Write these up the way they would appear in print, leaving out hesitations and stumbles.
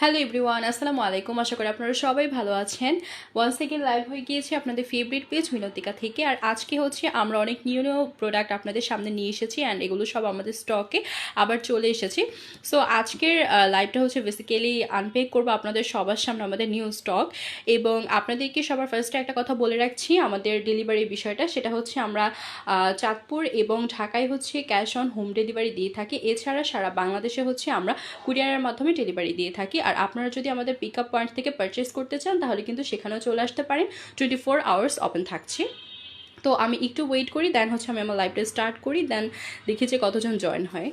Hello everyone, আসসালামু আলাইকুম। আশা করি আপনারা সবাই ভালো আছেন। ওয়ান্স সেকেন্ড লাইভ হয়ে গিয়েছে আপনাদের ফেভারিট পেজ মিনতিকা থেকে। আর আজকে হচ্ছে আমরা অনেক নিউ নিউ প্রোডাক্ট আপনাদের সামনে নিয়ে এসেছি অ্যান্ড এগুলো সব আমাদের স্টকে আবার চলে এসেছে। সো আজকের লাইভটা হচ্ছে বেসিক্যালি আনপ্যাক করবো আপনাদের সবার সামনে আমাদের নিউ স্টক। এবং আপনাদেরকে সবার ফার্স্টে একটা কথা বলে রাখছি, আমাদের ডেলিভারির বিষয়টা সেটা হচ্ছে আমরা চাঁদপুর এবং ঢাকায় হচ্ছে ক্যাশ অন হোম ডেলিভারি দিয়ে থাকি। এছাড়া সারা বাংলাদেশে হচ্ছে আমরা কুরিয়ারের মাধ্যমে ডেলিভারি দিয়ে থাকি। আর আপনারা যদি আমাদের পিক আপ পয়েন্ট থেকে পারচেস করতে চান তাহলে কিন্তু সেখানেও চলে আসতে পারেন। 24 আওয়ার্স ওপেন থাকছে। তো আমি একটু ওয়েট করি, দেন হচ্ছে আমি আমার লাইভটা স্টার্ট করি, দেন দেখি যে কতজন জয়েন হয়।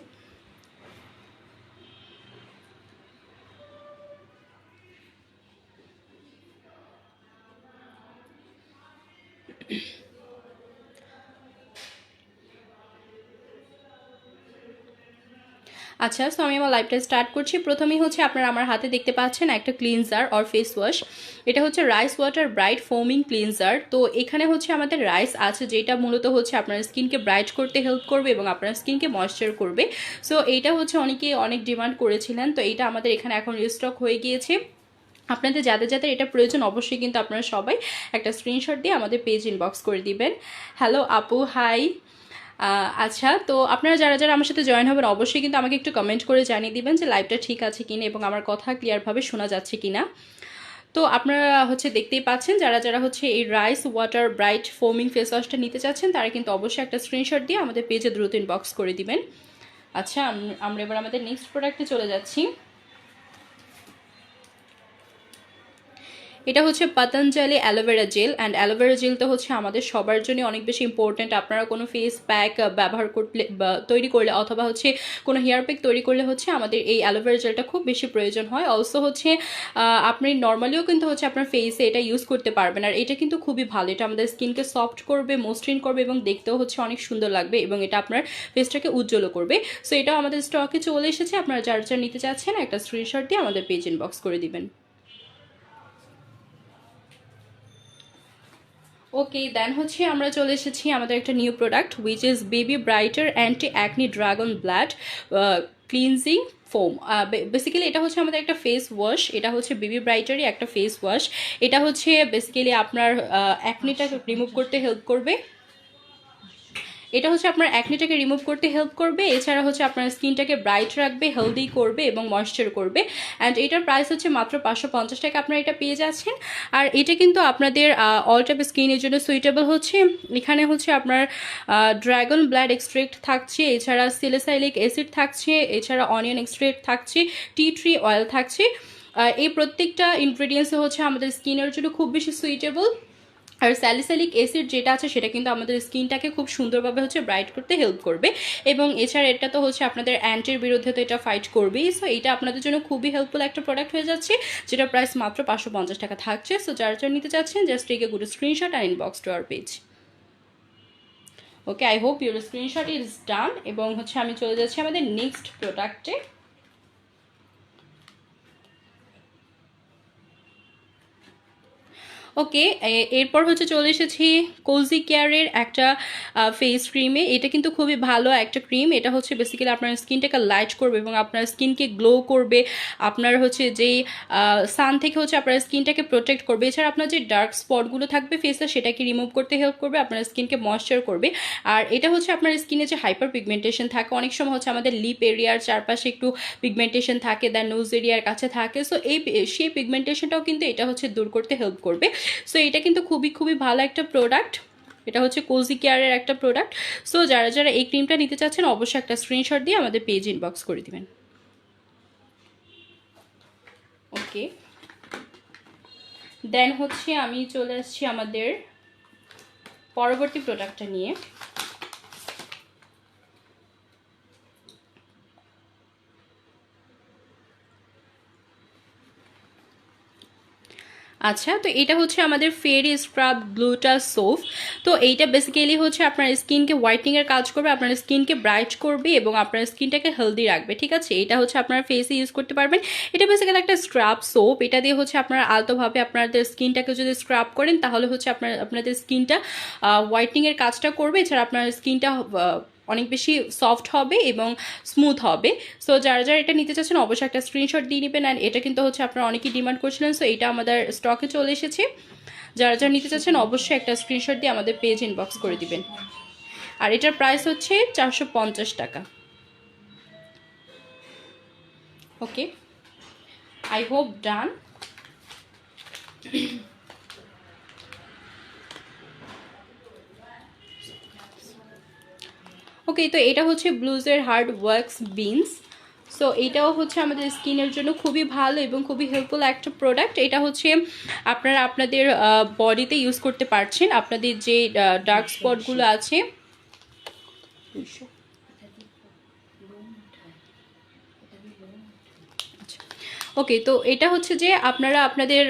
আচ্ছা, সো আমি আমার লাইভটা স্টার্ট করছি। প্রথমেই হচ্ছে আপনারা আমার হাতে দেখতে পাচ্ছেন একটা ক্লিনজার অর ফেস ওয়াশ। এটা হচ্ছে রাইস ওয়াটার ব্রাইট ফোমিং ক্লিনজার। তো এখানে হচ্ছে আমাদের রাইস আছে, যেটা মূলত হচ্ছে আপনার স্কিনকে ব্রাইট করতে হেল্প করবে এবং আপনার স্কিনকে ময়েশ্চার করবে। সো এইটা হচ্ছে অনেকে অনেক ডিমান্ড করেছিলেন, তো এটা আমাদের এখানে এখন রিস্টক হয়ে গিয়েছে। আপনাদের যাদের যাদের এটা প্রয়োজন অবশ্যই কিন্তু আপনারা সবাই একটা স্ক্রিনশট দিয়ে আমাদের পেজ ইনবক্স করে দিবেন। হ্যালো আপু, হাই। আচ্ছা, তো আপনারা যারা যারা আমার সাথে জয়েন হবেন অবশ্যই কিন্তু আমাকে একটু কমেন্ট করে জানিয়ে দিবেন যে লাইভটা ঠিক আছে কিনা এবং আমার কথা ক্লিয়ারভাবে শোনা যাচ্ছে কিনা। তো আপনারা হচ্ছে দেখতেই পাচ্ছেন, যারা যারা হচ্ছে এই rice water bright foaming face ওয়াশটা নিতে চাচ্ছেন তারা কিন্তু অবশ্যই একটা স্ক্রিনশট দিয়ে আমাদের পেজে দ্রুত ইনবক্স করে দিবেন। আচ্ছা, আমরা এবার আমাদের নেক্সট প্রোডাক্টে চলে যাচ্ছি। এটা হচ্ছে Patanjali aloe vera gel. And aloe vera gel তো হচ্ছে আমাদের সবার জন্য অনেক বেশি ইম্পর্ট্যান্ট। আপনারা কোনো ফেস প্যাক ব্যবহার করলে তৈরি করলে অথবা হচ্ছে কোনো হেয়ার প্যাক তৈরি করলে হচ্ছে আমাদের এই অ্যালোভেরা জেলটা খুব বেশি প্রয়োজন হয়। অলসো হচ্ছে আপনি নর্মালিও কিন্তু হচ্ছে আপনার ফেসে এটা ইউজ করতে পারবেন। আর এটা কিন্তু খুবই ভালো, এটা আমাদের স্কিনকে সফট করবে, মসৃণ করবে এবং দেখতেও হচ্ছে অনেক সুন্দর লাগবে এবং এটা আপনার ফেসটাকে উজ্জ্বলও করবে। সো এটাও আমাদের স্টকে চলে এসেছে। আপনারা যারা যারা নিতে চাচ্ছেন একটা স্ক্রিনশট দিয়ে আমাদের পেজ ইনবক্স করে দিবেন। ওকে, দেন হচ্ছে আমরা চলে এসেছি আমাদের একটা new product which is baby brighter anti acne dragon blood cleansing foam. Basically এটা হচ্ছে আমাদের একটা ফেস ওয়াশ। এটা হচ্ছে বেবি ব্রাইটারই একটা ফেস ওয়াশ। এটা হচ্ছে বেসিক্যালি আপনার অ্যাকনিটাকে রিমুভ করতে হেল্প করবে। এটা হচ্ছে আপনার অ্যাকনিটাকে রিমুভ করতে হেল্প করবে, এছাড়া হচ্ছে আপনার স্কিনটাকে ব্রাইট রাখবে, হেলদি করবে এবং ময়েশ্চার করবে। অ্যান্ড এটার প্রাইস হচ্ছে মাত্র 550 টাকা আপনারা এটা পেয়ে যাচ্ছেন। আর এটা কিন্তু আপনাদের অল টাইপ স্কিনের জন্য সুইটেবল হচ্ছে। এখানে হচ্ছে আপনার ড্রাগন ব্লাড এক্সট্রেক্ট থাকছে, এছাড়া স্যালিসাইলিক অ্যাসিড থাকছে, এছাড়া অনিয়ন এক্সট্রেক্ট থাকছে, টি ট্রি অয়েল থাকছে। এই প্রত্যেকটা ইনগ্রেডিয়েন্টস হচ্ছে আমাদের স্কিনের জন্য খুব বেশি সুইটেবল। আর স্যালিসাইলিক অ্যাসিড যেটা আছে সেটা কিন্তু আমাদের স্কিনটাকে খুব সুন্দরভাবে হচ্ছে ব্রাইট করতে হেল্প করবে এবং এছাড়া এটা তো হচ্ছে আপনাদের অ্যান্টির বিরুদ্ধে তো এটা ফাইট করবেই। সো এটা আপনাদের জন্য খুবই হেল্পফুল একটা প্রোডাক্ট হয়ে যাচ্ছে, যেটা প্রাইস মাত্র 550 টাকা থাকছে। সো যারা যারা নিতে চাচ্ছেন just take a good screenshot আর inbox to our page. Okay, I hope your screenshot is done. এবং হচ্ছে আমি চলে যাচ্ছি আমাদের নেক্সট প্রোডাক্টে। ওকে, এরপর হচ্ছে চলে এসেছি কোজি কেয়ারের একটা ফেস ক্রিমে। এটা কিন্তু খুবই ভালো একটা ক্রিম। এটা হচ্ছে বেসিক্যালি আপনার স্কিনটাকে লাইট করবে এবং আপনার স্কিনকে গ্লো করবে। আপনার হচ্ছে যেই সান থেকে হচ্ছে আপনার স্কিনটাকে প্রোটেক্ট করবে। এছাড়া আপনার যে ডার্ক স্পটগুলো থাকবে ফেসে সেটাকে রিমুভ করতে হেল্প করবে, আপনার স্কিনকে ময়েশ্চার করবে। আর এটা হচ্ছে আপনার স্কিনে যে হাইপার পিগমেন্টেশন থাকে, অনেক সময় হচ্ছে আমাদের লিপ এরিয়ার চারপাশে একটু পিগমেন্টেশন থাকে, দেন নোজ এরিয়ার কাছে থাকে। সো সেই পিগমেন্টেশনটাও কিন্তু এটা হচ্ছে দূর করতে হেল্প করবে। সো এটা কিন্তু খুবই খুবই ভালো একটা প্রোডাক্ট। এটা হচ্ছে কোজি কেয়ারের একটা প্রোডাক্ট। সো যারা যারা এই ক্রিমটা নিতে চাচ্ছেন অবশ্যই একটা স্ক্রিনশট দিয়ে আমাদের পেজ ইনবক্স করে দিবেন। ওকে, দেন হচ্ছে আমি চলে আসছি আমাদের পরবর্তী প্রোডাক্টটা নিয়ে। আচ্ছা, তো এটা হচ্ছে আমাদের ফেয়ারি স্ক্রাব গ্লুটা সোপ। তো এইটা বেসিক্যালি হচ্ছে আপনার স্কিনকে হোয়াইটনিংয়ের কাজ করবে, আপনার স্কিনকে ব্রাইট করবে এবং আপনার স্কিনটাকে হেলদি রাখবে। ঠিক আছে, এটা হচ্ছে আপনার ফেসে ইউজ করতে পারবেন। এটা বেসিক্যালি একটা স্ক্রাব সোপ। এটা দিয়ে হচ্ছে আপনার আলতোভাবে আপনাদের স্কিনটাকে যদি স্ক্রাব করেন তাহলে হচ্ছে আপনাদের স্কিনটা হোয়াইটনিংয়ের কাজটা করবে। এছাড়া আপনার স্কিনটা অনেক বেশি সফট হবে এবং স্মুথ হবে। সো যারা যারা এটা নিতে চাচ্ছেন অবশ্যই একটা স্ক্রিনশট দিয়ে নেবেন। অ্যান্ড এটা কিন্তু হচ্ছে আপনারা অনেকেই ডিমান্ড করছিলেন, সো এটা আমাদের স্টকে চলে এসেছে। যারা যারা নিতে চাচ্ছেন অবশ্যই একটা স্ক্রিনশট দিয়ে আমাদের পেজ ইনবক্স করে দিবেন। আর এটার প্রাইস হচ্ছে 450 টাকা। ওকে, আই হোপ ডান। ওকে, তো এটা হচ্ছে ব্লুজের হার্ড ওয়ার্কস বিনস। সো এটাও হচ্ছে আমাদের স্কিনের জন্য খুবই ভালো এবং খুবই হেল্পফুল একটা প্রোডাক্ট। এটা হচ্ছে আপনারা আপনাদের বডিতে ইউজ করতে পারছেন। আপনাদের যে ডার্ক স্পটগুলো আছে, ওকে, তো এটা হচ্ছে যে আপনারা আপনাদের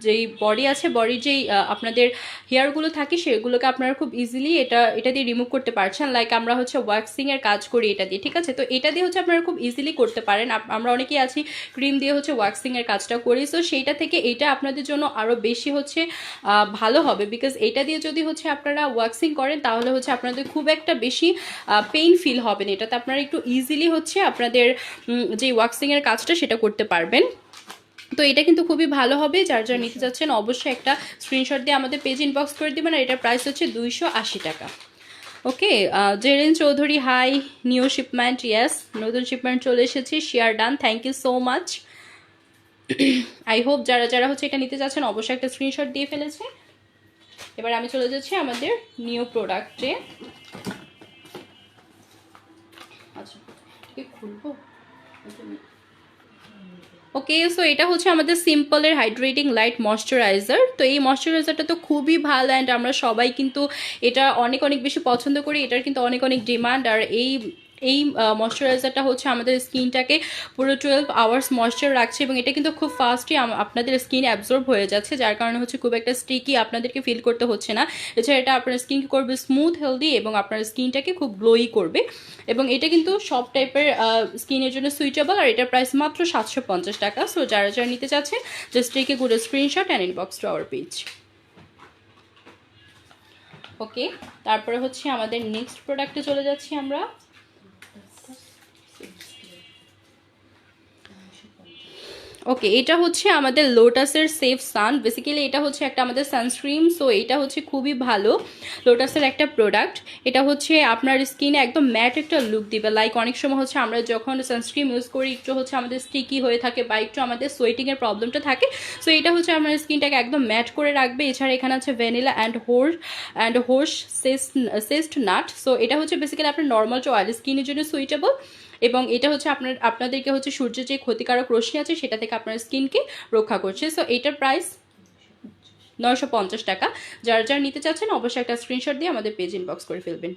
যেই বডি আছে, বডির যেই আপনাদের হেয়ারগুলো থাকে সেগুলোকে আপনারা খুব ইজিলি এটা দিয়ে রিমুভ করতে পারছেন। লাইক আমরা হচ্ছে ওয়াক্সিংয়ের কাজ করি এটা দিয়ে, ঠিক আছে? তো এটা দিয়ে হচ্ছে আপনারা খুব ইজিলি করতে পারেন। আমরা অনেকেই আছি ক্রিম দিয়ে হচ্ছে ওয়াক্সিংয়ের কাজটা করি, সো সেইটা থেকে এটা আপনাদের জন্য আরও বেশি হচ্ছে ভালো হবে। বিকজ এটা দিয়ে যদি হচ্ছে আপনারা ওয়াক্সিং করেন তাহলে হচ্ছে আপনাদের খুব একটা বেশি পেইন ফিল হবে না। এটাতে আপনারা একটু ইজিলি হচ্ছে আপনাদের যে ওয়াক্সিংয়ের কাজটা সেটা করতে পারবেন। তো এটা কিন্তু খুবই ভালো হবে। যার যারা নিতে যাচ্ছেন অবশ্যই একটা স্ক্রিনশট দিয়ে আমাদের পেজ ইনবক্স করে দেবেন। আর এটার প্রাইস হচ্ছে 280 টাকা। Okay, Jerin Chowdhury, hi, new shipment, yes, নতুন শিপমেন্ট চলে এসেছে, share done, thank you so much. I hope যারা যারা হচ্ছে এটা নিতে যাচ্ছেন অবশ্যই একটা স্ক্রিনশট দিয়ে ফেলেছে। এবার আমি চলে যাচ্ছি আমাদের নিউ প্রোডাক্টে। আচ্ছা, খুলবো। ওকে, সো এটা হচ্ছে আমাদের সিম্পলের হাইড্রেটিং লাইট ময়শ্চারাইজার। তো এই ময়শ্চারাইজারটা তো খুবই ভালো অ্যান্ড আমরা সবাই কিন্তু এটা অনেক অনেক বেশি পছন্দ করি। এটার কিন্তু অনেক অনেক ডিমান্ড। আর এই ময়শ্চারাইজারটা হচ্ছে আমাদের স্কিনটাকে পুরো 12 আওয়ার্স ময়শ্চার রাখছে এবং এটা কিন্তু খুব ফাস্টই আপনাদের স্কিন অ্যাবজর্ব হয়ে যাচ্ছে, যার কারণে হচ্ছে খুব একটা স্টিকি আপনাদেরকে ফিল করতে হচ্ছে না। এছাড়া এটা আপনার স্কিনকে করবে স্মুথ, হেলদি এবং আপনার স্কিনটাকে খুব গ্লোই করবে। এবং এটা কিন্তু সব টাইপের স্কিনের জন্য সুইটেবল। আর এটার প্রাইস মাত্র 750 টাকা। সো যারা যারা নিতে চাচ্ছেন just take a good screenshot and inbox to our page. Okay, তারপরে হচ্ছে আমাদের নেক্সট প্রোডাক্টে চলে যাচ্ছি আমরা। ওকে, এটা হচ্ছে আমাদের লোটাসের সেফ সান। বেসিক্যালি এটা হচ্ছে একটা আমাদের সানস্ক্রিন। সো এটা হচ্ছে খুবই ভালো লোটাসের একটা প্রোডাক্ট। এটা হচ্ছে আপনার স্কিনে একদম ম্যাট একটা লুক দিবে। লাইক অনেক সময় হচ্ছে আমরা যখন সানস্ক্রিন ইউজ করি একটু হচ্ছে আমাদের স্টিকি হয়ে থাকে বা একটু আমাদের সোয়েটিংয়ের প্রবলেমটা থাকে। সো এটা হচ্ছে আমার স্কিনটাকে একদম ম্যাট করে রাখবে। এছাড়া এখানে আছে vanilla and হোর্স cyst nut. So এটা হচ্ছে বেসিক্যালি আপনার নর্মাল টু অয়েলি স্কিনের জন্য সুইটেবল। এবং এটা হচ্ছে আপনাদেরকে হচ্ছে সূর্যের যে ক্ষতিকারক রশ্মি আছে সেটা থেকে আপনার স্কিনকে রক্ষা করছে। সো এটার প্রাইস 950 টাকা। যারা যারা নিতে চাচ্ছেন অবশ্যই একটা স্ক্রিনশট দিয়ে আমাদের পেজ ইনবক্স করে ফেলবেন।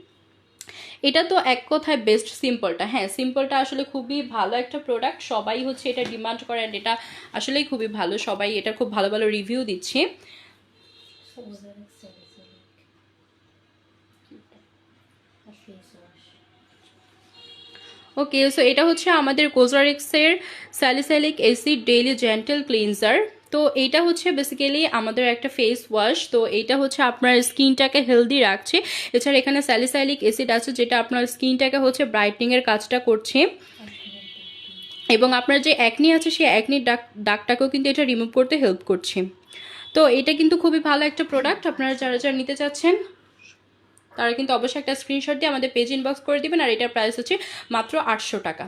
এটা তো এক কথায় বেস্ট সিম্পলটা। হ্যাঁ, সিম্পলটা আসলে খুবই ভালো একটা প্রোডাক্ট। সবাই হচ্ছে এটা ডিমান্ড করে অ্যান্ড এটা আসলেই খুবই ভালো। সবাই এটা খুব ভালো ভালো রিভিউ দিচ্ছে। ওকে, সো এটা হচ্ছে আমাদের কোজারেক্সের salicylic acid daily gentle cleanser. তো এইটা হচ্ছে বেসিক্যালি আমাদের একটা ফেস ওয়াশ। তো এইটা হচ্ছে আপনার স্কিনটাকে হেলদি রাখছে। এছাড়া এখানে স্যালিসাইলিক অ্যাসিড আছে যেটা আপনার স্কিনটাকে হচ্ছে ব্রাইটনিংয়ের কাজটা করছে। এবং আপনার যে অ্যাকনি আছে সেই অ্যাকনির দাগটাকেও কিন্তু এটা রিমুভ করতে হেল্প করছে। তো এটা কিন্তু খুবই ভালো একটা প্রোডাক্ট। আপনারা যারা যারা নিতে চাচ্ছেন তারা কিন্তু অবশ্যই একটা স্ক্রিনশট দিয়ে আমাদের পেজ ইনবক্স করে দিবেন। আর এটার প্রাইস হচ্ছে মাত্র 800 টাকা।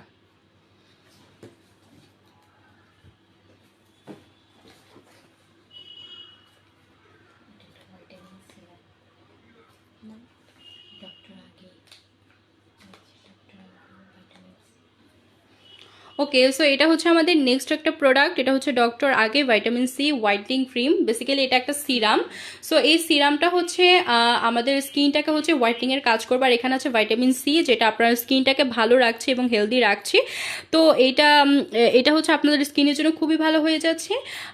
ওকে, সো এটা হচ্ছে আমাদের নেক্সট একটা প্রোডাক্ট। এটা হচ্ছে ডক্টর আগে vitamin C whitening cream. Basically এটা একটা সিরাম। সো এই সিরামটা হচ্ছে আমাদের স্কিনটাকে হচ্ছে হোয়াইটনিংয়ের কাজ করবে। আর এখানে আছে ভাইটামিন সি যেটা আপনার স্কিনটাকে ভালো রাখছে এবং হেলদি রাখছে। তো এটা হচ্ছে আপনাদের স্কিনের জন্য খুবই ভালো হয়ে যাচ্ছে।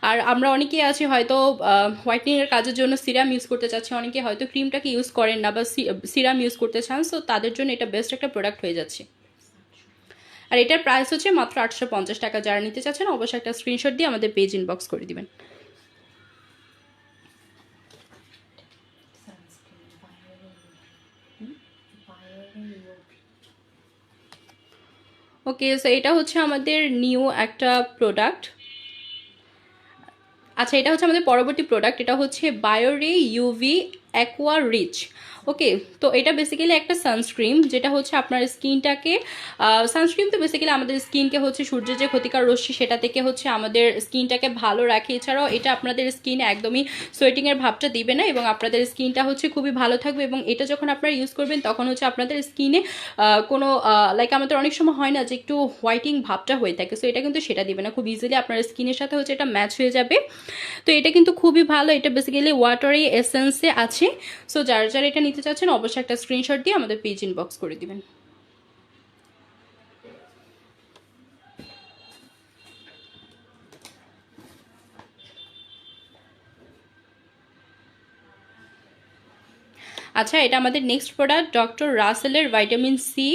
আর আমরা অনেকেই আছি হয়তো হোয়াইটনিংয়ের কাজের জন্য সিরাম ইউজ করতে চাচ্ছি, অনেকে হয়তো ক্রিমটাকে ইউজ করেন না বা সিরাম ইউজ করতে চান। সো তাদের জন্য এটা বেস্ট একটা প্রোডাক্ট হয়ে যাচ্ছে। আর এটার প্রাইস হচ্ছে মাত্র 850 টাকা। যারা নিতে চাচ্ছেন অবশ্যই একটা স্ক্রিনশট দিয়ে আমাদের পেজ ইনবক্স করে দিবেন। ওকে, সো এটা হচ্ছে আমাদের নিউ একটা প্রোডাক্ট। আচ্ছা, এটা হচ্ছে আমাদের পরবর্তী প্রোডাক্ট, এটা হচ্ছে বায়োরে ইউভি অ্যাকোয়া রিচ। ওকে, তো এটা বেসিক্যালি একটা সানস্ক্রিন, যেটা হচ্ছে আপনার স্কিনটাকে, সানস্ক্রিন তো বেসিক্যালি আমাদের স্কিনকে হচ্ছে সূর্যের যে ক্ষতিকর রশ্মি সেটা থেকে হচ্ছে আমাদের স্কিনটাকে ভালো রাখে। এছাড়াও এটা আপনাদের স্কিনে একদমই সোয়েটিংয়ের ভাবটা দিবে না এবং আপনাদের স্কিনটা হচ্ছে খুবই ভালো থাকবে। এবং এটা যখন আপনারা ইউজ করবেন তখন হচ্ছে আপনাদের স্কিনে কোনো লাইক আমাদের অনেক সময় হয় না যে একটু হোয়াইটিং ভাবটা হয়ে থাকে, সো এটা কিন্তু সেটা দিবে না, খুব ইজিলি আপনার স্কিনের সাথে হচ্ছে এটা ম্যাচ হয়ে যাবে। তো এটা কিন্তু খুবই ভালো, এটা বেসিক্যালি ওয়াটারি এসেন্সে আছে। সো যারা যারা এটা নিতে চাচ্ছেন অবশ্যই একটা স্ক্রিনশট দিয়ে আমাদের পেজ ইনবক্স করে দিবেন। আচ্ছা, এটা আমাদের নেক্সট প্রোডাক্ট ডক্টর রাসেলের vitamin C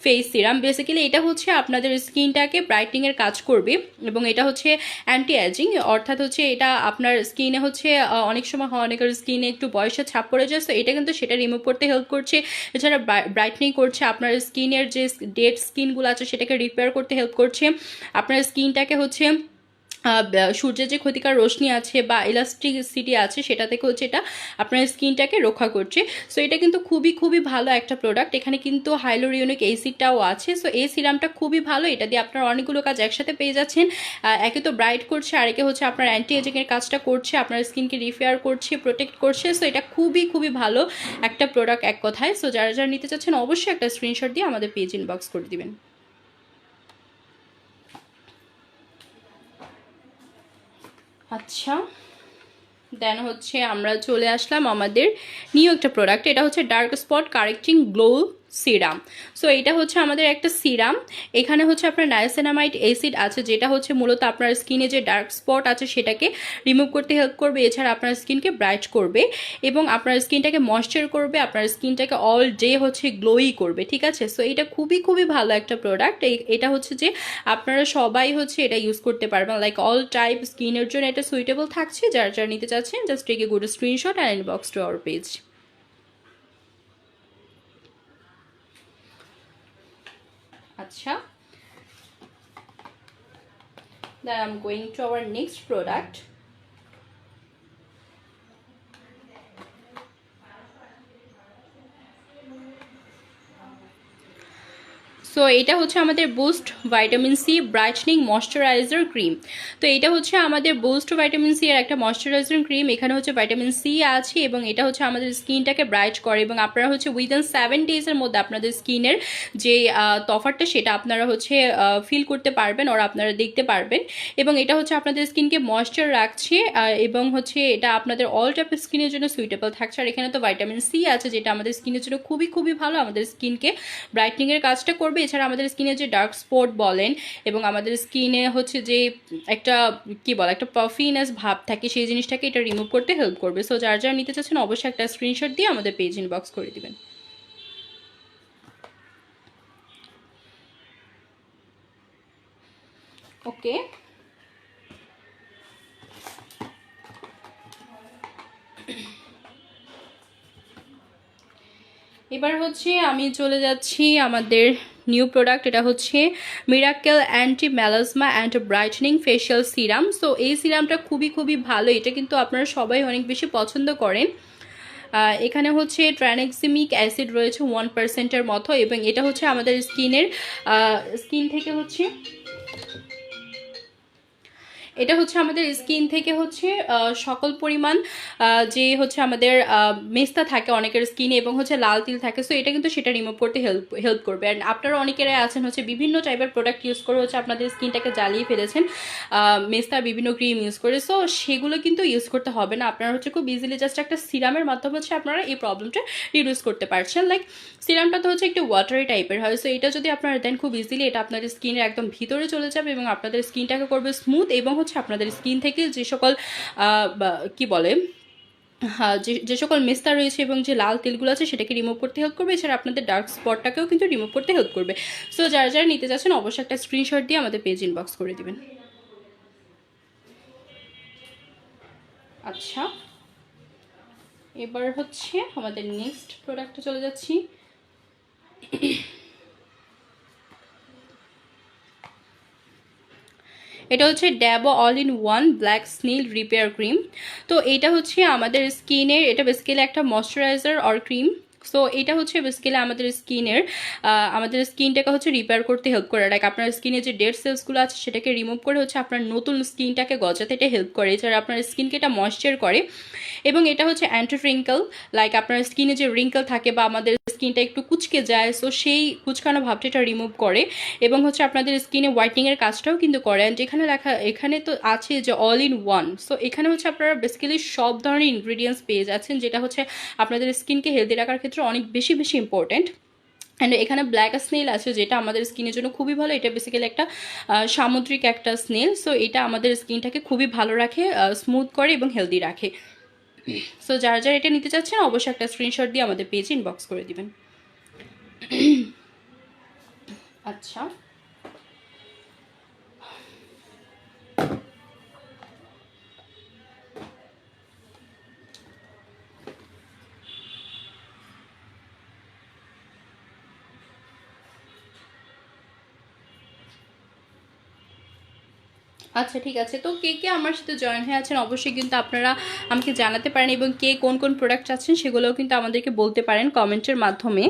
face serum. Basically এটা হচ্ছে আপনাদের স্কিনটাকে ব্রাইটনিংয়ের কাজ করবে এবং এটা হচ্ছে অ্যান্টি এজিং, অর্থাৎ হচ্ছে এটা আপনার স্কিনে হচ্ছে অনেক সময় হয় অনেকের স্কিনে একটু বয়সের ছাপ পড়ে যায়, তো এটা কিন্তু সেটা রিমুভ করতে হেল্প করছে। এছাড়া ব্রাইটনিং করছে, আপনার স্কিনের যে ডেড স্কিনগুলো আছে সেটাকে রিপেয়ার করতে হেল্প করছে। আপনার স্কিনটাকে হচ্ছে সূর্যের যে ক্ষতিকর রশ্মি আছে বা ইলাস্টিসিটি আছে সেটা থেকে হচ্ছে এটা আপনার স্কিনটাকে রক্ষা করছে। সো এটা কিন্তু খুবই খুবই ভালো একটা প্রোডাক্ট। এখানে কিন্তু হাইলোরিয়নিক অ্যাসিডটাও আছে। সো এই সিরামটা খুবই ভালো, এটা দিয়ে আপনার অনেকগুলো কাজ একসাথে পেয়ে যাচ্ছেন। একে তো ব্রাইট করছে, আর একে হচ্ছে আপনার অ্যান্টি এজিংয়ের কাজটা করছে, আপনার স্কিনকে রিপেয়ার করছে, প্রোটেক্ট করছে। সো এটা খুবই খুবই ভালো একটা প্রোডাক্ট এক কথায়। সো যারা যারা নিতে চাচ্ছেন অবশ্যই একটা স্ক্রিনশট দিয়ে আমাদের পেজ ইনবক্স করে দিবেন। আচ্ছা, দেন হচ্ছে আমরা চলে আসলাম আমাদের নিউ একটা প্রোডাক্ট, এটা হচ্ছে dark spot correcting glow serum. So এটা হচ্ছে আমাদের একটা সিরাম, এখানে হচ্ছে আপনার নায়াসিনামাইড অ্যাসিড আছে, যেটা হচ্ছে মূলত আপনার স্কিনে যে ডার্ক স্পট আছে সেটাকে রিমুভ করতে হেল্প করবে। এছাড়া আপনার স্কিনকে ব্রাইট করবে এবং আপনার স্কিনটাকে ময়েশ্চার করবে, আপনার স্কিনটাকে অল ডে হচ্ছে গ্লোই করবে। ঠিক আছে, সো এটা খুবই খুবই ভালো একটা প্রোডাক্ট। এটা হচ্ছে যে আপনারা সবাই হচ্ছে এটা ইউজ করতে পারবেন, লাইক অল টাইপ স্কিনের জন্য এটা সুইটেবল থাকছে। যারা যারা নিতে চাচ্ছেন just take a good screenshot and inbox to our page. আচ্ছা, then I'm going to our next product. So এটা হচ্ছে আমাদের boost vitamin C brightening moisturiser cream. তো এটা হচ্ছে আমাদের বুস্ট ভাইটামিন সি এর একটা ময়শ্চারাইজার ক্রিম। এখানে হচ্ছে ভাইটামিন সি আছে এবং এটা হচ্ছে আমাদের স্কিনটাকে ব্রাইট করে এবং আপনারা হচ্ছে উইদিন 7 ডেজের মধ্যে আপনাদের স্কিনের যে তফাতটা সেটা আপনারা হচ্ছে ফিল করতে পারবেন আর আপনারা দেখতে পারবেন। এবং এটা হচ্ছে আপনাদের স্কিনকে ময়েশ্চার রাখছে এবং হচ্ছে এটা আপনাদের অল টাইপের স্কিনের জন্য সুইটেবল থাকছে। আর এখানে তো ভাইটামিন সি আছে যেটা আমাদের স্কিনের জন্য খুবই খুবই ভালো, আমাদের স্কিনকে ব্রাইটনিংয়ের কাজটা করবে। এছাড়া আমাদের স্কিনে যে ডার্ক স্পট বলেন এবং আমাদের স্কিনে হচ্ছে যে একটা কি বলে একটা পাফিনেস ভাব থাকে সেই জিনিসটাকে এটা রিমুভ করতে হেল্প করবে। সো যার যারা নিতে চাচ্ছেন অবশ্যই একটা স্ক্রিনশট দিয়ে আমাদের পেজ ইনবক্স করে দিবেন। ওকে, এবার হচ্ছে আমি চলে যাচ্ছি আমাদের নিউ প্রোডাক্ট, এটা হচ্ছে miracle anti melasma and brightening facial serum. So এই সিরামটা খুবই খুবই ভালো, এটা কিন্তু আপনারা সবাই অনেক বেশি পছন্দ করেন। এখানে হচ্ছে ট্রানেক্সিমিক অ্যাসিড রয়েছে 1%-এর মতো এবং এটা হচ্ছে আমাদের স্কিন থেকে হচ্ছে এটা হচ্ছে আমাদের স্কিন থেকে হচ্ছে সকল পরিমাণ যে হচ্ছে আমাদের মেস্তা থাকে অনেকের স্কিনে এবং হচ্ছে লাল তিল থাকে, সো এটা কিন্তু সেটা রিমুভ করতে হেল্প করবে। অ্যান্ড আপনারা অনেকেরাই আছেন হচ্ছে বিভিন্ন টাইপের প্রোডাক্ট ইউজ করে হচ্ছে আপনাদের স্কিনটাকে জ্বালিয়ে ফেলেছেন মেস্তা বিভিন্ন ক্রিম ইউজ করে, সো সেগুলো কিন্তু ইউজ করতে হবে না। আপনারা হচ্ছে খুব ইজিলি জাস্ট একটা সিরামের মাধ্যমে হচ্ছে আপনারা এই প্রবলেমটা রিডিউস করতে পারছেন। লাইক সিরামটা তো হচ্ছে একটু ওয়াটারি টাইপের হয়, সো এটা যদি আপনারা দেন খুব ইজিলি এটা আপনাদের স্কিনের একদম ভিতরে চলে যাবে এবং আপনাদের স্কিনটাকে করবে স্মুথ এবং হচ্ছে আপনাদের স্কিন থেকে যে সকল কি বলে হ্যাঁ যে সকল মেস্তা রয়েছে এবং যে লাল তেলগুলো আছে সেটাকে রিমুভ করতে হেল্প করবে। এছাড়া আপনাদের ডার্ক স্পটটাকেও কিন্তু রিমুভ করতে হেল্প করবে। সো যারা যারা নিতে চাচ্ছেন অবশ্যই একটা স্ক্রিনশট দিয়ে আমাদের পেজ ইনবক্স করে দিবেন। আচ্ছা, এবার হচ্ছে আমাদের নেক্সট প্রোডাক্টে চলে যাচ্ছি। এটা হচ্ছে Dabo all in one black snail repair cream. তো এটা হচ্ছে আমাদের স্কিনের, এটা বেসিক্যালি একটা ময়শ্চারাইজার অর ক্রিম। সো এটা হচ্ছে বেসিক্যালি আমাদের স্কিনটাকে হচ্ছে রিপেয়ার করতে হেল্প করে। লাইক আপনার স্কিনে যে ডেড সেলসগুলো আছে সেটাকে রিমুভ করে হচ্ছে আপনার নতুন স্কিনটাকে গজাতে এটা হেল্প করে। এছাড়া আপনার স্কিনকে এটা ময়েশ্চার করে এবং এটা হচ্ছে অ্যান্টি রিঙ্কল। লাইক আপনার স্কিনে যে রিঙ্কল থাকে বা আমাদের স্কিনটা একটু কুচকে যায়, সো সেই কুচকানো ভাবটা এটা রিমুভ করে এবং হচ্ছে আপনাদের স্কিনে হোয়াইটনিংয়ের কাজটাও কিন্তু করে। অ্যান্ড এখানে তো আছে যে অল ইন ওয়ান, সো এখানে হচ্ছে আপনারা বেসিক্যালি সব ধরনের ইনগ্রিডিয়েন্টস পেয়ে যাচ্ছেন, যেটা হচ্ছে আপনাদের স্কিনকে হেলদি রাখার ক্ষেত্রে অনেক বেশি বেশি ইম্পর্ট্যান্ট। অ্যান্ড এখানে ব্ল্যাক স্নেল আছে যেটা আমাদের স্কিনের জন্য খুবই ভালো। এটা বেসিক্যালি একটা সামুদ্রিক একটা স্নেল। সো এটা আমাদের স্কিনটাকে খুবই ভালো রাখে, স্মুথ করে এবং হেলদি রাখে। সো যারা যারা এটা নিতে চাচ্ছেন অবশ্যই একটা স্ক্রিনশট দিয়ে আমাদের পেজে ইনবক্স করে দিবেন। আচ্ছা, আচ্ছা ঠিক আছে। তো কে কে আমার সাথে জয়েন হয়ে আছেন অবশ্যই কিন্তু আপনারা আমাকে জানাতে পারেন এবং কে কোন কোন প্রোডাক্ট চাচ্ছেন সেগুলোও কিন্তু আমাদেরকে বলতে পারেন কমেন্টের মাধ্যমে।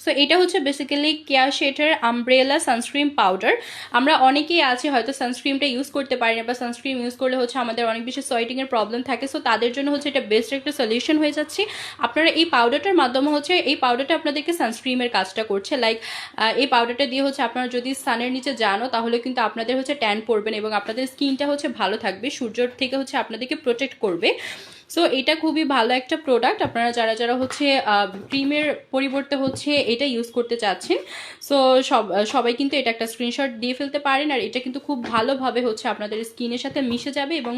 সো এটা হচ্ছে basically care shatter umbrella sunscreen powder. আমরা অনেকেই আছে হয়তো সানস্ক্রিনটা ইউজ করতে পারি না, বা সানস্ক্রিন ইউজ করলে হচ্ছে আমাদের অনেক বেশি সোয়েটিংয়ের প্রবলেম থাকে। সো তাদের জন্য হচ্ছে এটা বেস্ট একটা সলিউশন হয়ে যাচ্ছে। আপনারা এই পাউডারটার মাধ্যমে হচ্ছে এই পাউডারটা আপনাদেরকে সানস্ক্রিনের কাজটা করছে। লাইক এই পাউডারটা দিয়ে হচ্ছে আপনারা যদি সানের নিচে যানও তাহলে কিন্তু আপনাদের হচ্ছে ট্যান পড়বেন এবং আপনাদের স্কিনটা হচ্ছে ভালো থাকবে, সূর্যের থেকে হচ্ছে আপনাদেরকে প্রোটেক্ট করবে। সো এটা খুবই ভালো একটা প্রোডাক্ট। আপনারা যারা যারা হচ্ছে ক্রিমের পরিবর্তে হচ্ছে এটা ইউজ করতে চাচ্ছেন, সো সবাই কিন্তু এটা একটা স্ক্রিনশট দিয়ে ফেলতে পারেন। আর এটা কিন্তু খুব ভালোভাবে হচ্ছে আপনাদের স্কিনের সাথে মিশে যাবে এবং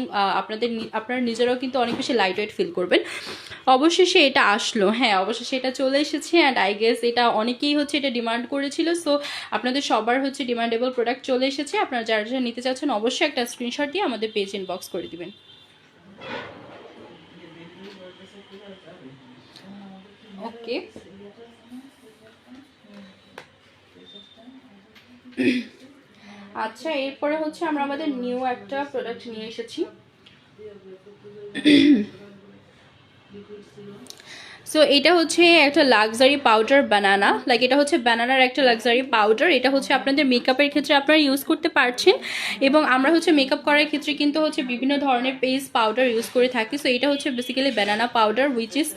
আপনারা নিজেরাও কিন্তু অনেক বেশি লাইট ওয়েট ফিল করবেন। অবশেষে এটা আসলো, হ্যাঁ অবশেষে এটা চলে এসেছে। অ্যান্ড আই গেস এটা অনেকেই হচ্ছে এটা ডিমান্ড করেছিল। সো আপনাদের সবার হচ্ছে ডিমান্ডেবল প্রোডাক্ট চলে এসেছে। আপনারা যারা যারা নিতে চাচ্ছেন অবশ্যই একটা স্ক্রিনশট দিয়ে আমাদের পেজ ইনবক্স করে দিবেন। ওকে, আচ্ছা এরপরে হচ্ছে আমরা আমাদের নিউ একটা প্রোডাক্ট নিয়ে এসেছি। সো এটা হচ্ছে একটা লাক্সারি পাউডার বানানা। লাইক এটা হচ্ছে বানানার একটা লাক্সারি পাউডার। এটা হচ্ছে আপনাদের মেকআপের ক্ষেত্রে আপনারা ইউজ করতে পারছেন এবং আমরা হচ্ছে মেকআপ করার ক্ষেত্রে কিন্তু হচ্ছে বিভিন্ন ধরনের পেস্ট পাউডার ইউজ করে থাকি। সো এটা হচ্ছে basically banana powder which is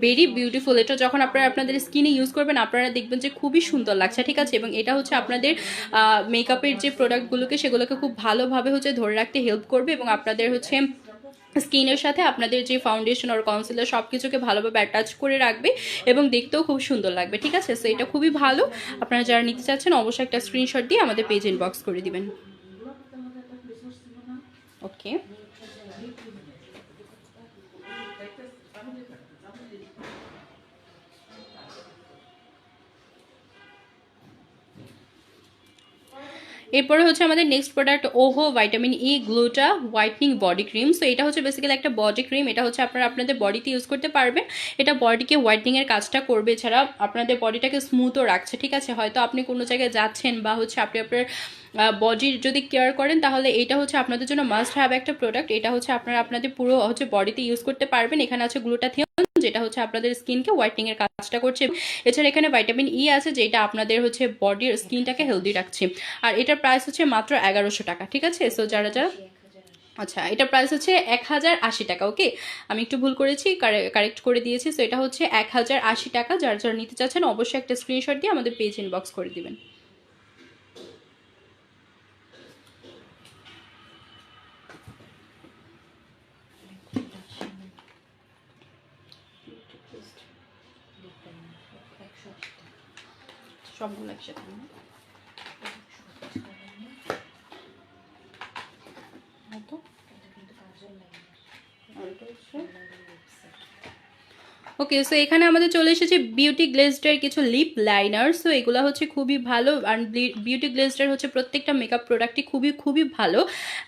very beautiful. এটা যখন আপনারা আপনাদের স্কিনে ইউজ করবেন আপনারা দেখবেন যে খুবই সুন্দর লাগছে, ঠিক আছে। এবং এটা হচ্ছে আপনাদের মেকআপের যে প্রোডাক্টগুলোকে সেগুলোকে খুব ভালোভাবে হচ্ছে ধরে রাখতে হেল্প করবে এবং আপনাদের হচ্ছে স্কিনের সাথে আপনাদের যে ফাউন্ডেশন আর কনসিলার সব কিছুকে ভালোভাবে অ্যাটাচ করে রাখবে এবং দেখতেও খুব সুন্দর লাগবে, ঠিক আছে। সো এটা খুবই ভালো। আপনারা যারা নিতে চাচ্ছেন অবশ্যই একটা স্ক্রিনশট দিয়ে আমাদের পেজ ইনবক্স করে দিবেন। ওকে, এরপরে হচ্ছে আমাদের নেক্সট প্রোডাক্ট ওহো ভাইটামিন ই গ্লুটা হোয়াইটনিং বডি ক্রিম। সো এটা হচ্ছে বেসিক্যালি একটা বডি ক্রিম। এটা হচ্ছে আপনারা আপনাদের বডিতে ইউজ করতে পারবেন। এটা বডিকে হোয়াইটনিংয়ের কাজটা করবে, এছাড়া আপনাদের বডিটাকে স্মুথও রাখছে, ঠিক আছে। হয়তো আপনি কোনো জায়গায় যাচ্ছেন বা হচ্ছে আপনি আপনার বডির যদি কেয়ার করেন তাহলে এটা হচ্ছে আপনাদের জন্য মাস্ট হ্যাভ একটা প্রোডাক্ট। এটা হচ্ছে আপনারা আপনাদের পুরো হচ্ছে বডিতে ইউজ করতে পারবেন। এখানে আছে গ্লুটাথিয়ন যেটা হচ্ছে আপনাদের স্কিনকে হোয়াইটনিং এর কাজটা করছে। এছাড়া এখানে ভাইটামিন ই আছে যেটা আপনাদের হচ্ছে বডির স্কিনটাকে হেলদি রাখছে। আর এটার প্রাইস হচ্ছে মাত্র 1100 টাকা, ঠিক আছে। সো যারা যারা আচ্ছা এটার প্রাইস হচ্ছে 1080 টাকা। ওকে, আমি একটু ভুল করেছি, কারেক্ট করে দিয়েছি। সো এটা হচ্ছে 1080 টাকা। যারা যারা নিতে চাচ্ছেন অবশ্যই একটা স্ক্রিনশট দিয়ে আমাদের পেজ ইনবক্স করে দিবেন। সবগুলো একসাথে ওকে। সো এখানে আমাদের চলে এসেছে বিউটি গ্লেজডের কিছু লিপ লাইনার। সো এগুলো হচ্ছে খুবই ভালো। আর বিউটি গ্লেজডের হচ্ছে প্রত্যেকটা মেকআপ প্রোডাক্টই খুবই খুবই ভালো।